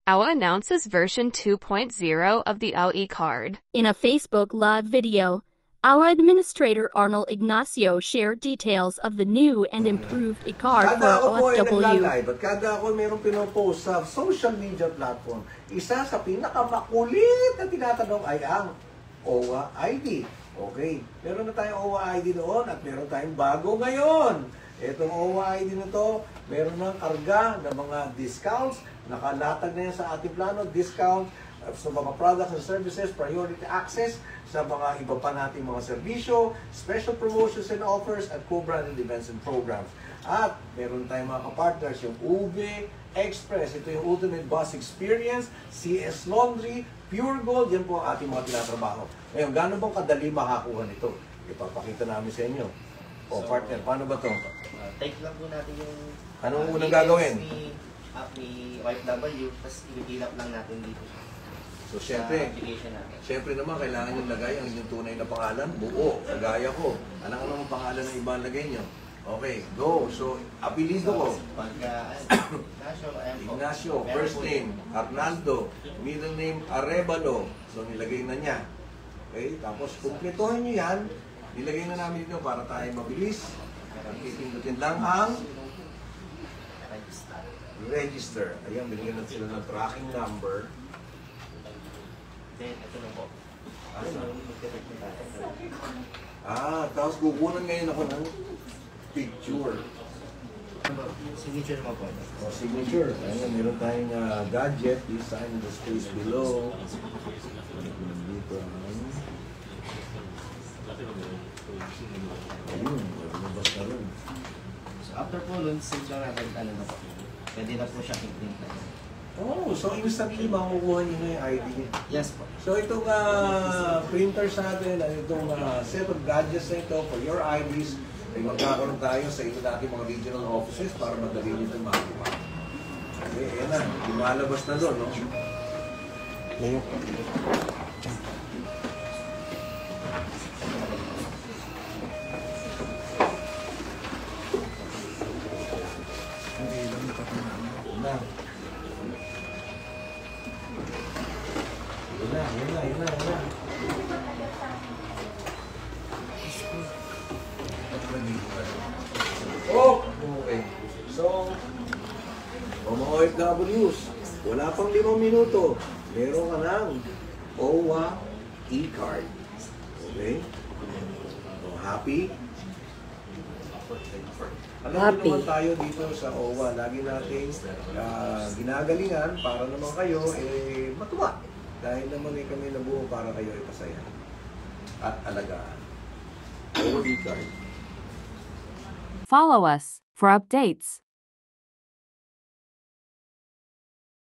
AWA announces version 2.0 of the AWA card. In a Facebook Live video, our administrator Arnold Ignacio shared details of the new and improved e-card for Kada ako po ay OFW. nagla-live at kada ako mayroong pinopost sa social media platform, isa sa pinakamakulit na tinatanong ay ang OWA ID. Okay, meron na tayong OWA ID noon at meron tayong bago ngayon. Itong OWA ID na to, meron ng karga ng mga discounts, nakalatag na yan sa ating plano, discount sa mga products and services, priority access sa mga iba pa nating mga serbisyo, special promotions and offers, at co-branded events and programs. At meron tayong mga kapartners, yung UV Express, ito yung Ultimate Bus Experience, CS Laundry, Pure Gold, yan po ang ating mga tinatrabaho. Ngayon, gano'n bang kadali makakuha nito? Ipapakita namin sa inyo. O, partner, paano ba ito? Take lang po natin yung... Anong unang gagawin? Ni YFW, tapos i-fill up lang natin dito. So, syempre naman, kailangan yung lagay ang inyong tunay na pangalan. Buo, kagaya ko. Alam ko naman pangalan ng iba lagay nyo. Okay, go. So, apelido ko. Ignacio, first name, Arnaldo. Middle name, Arevalo. So, nilagay na niya. Okay, tapos kumpletohin nyo yan. Nilagay na namin dito para tayo mabilis. Pipindutin lang ang register. Ayan, binigyan natin sila ng tracking number. Then, ito na po. Tapos kukunan ngayon ako ng picture. Signature naman po. O, signature. Ayan, meron tayong gadget. Please sign in the space below. Dito. Ayun, lumabas na rin. So, after po nun, save lang natin, ano na po. Pwede na po siya i-print na. Oh, so instantly makukuha niyo na yung ID niya. Yes po. So itong printers natin at itong set of gadgets na ito for your IDs ay magkakaroon tayo sa ito natin mga regional offices para madali nyo itong makuha. Okay, ayan na. Lumalabas na doon, no? Ngayon. Yun na. Oh! Okay. So, mga OFWs, wala pang 5 minuto. Meron ka ng OWA e-card. Okay? So, happy? Alam naman tayo dito sa OWA, lagi natin ginagalingan para naman kayo matuwa. Dahil naman kami nabuo para kayo ay pasaya at alagaan. OWA e-card. Follow us for updates.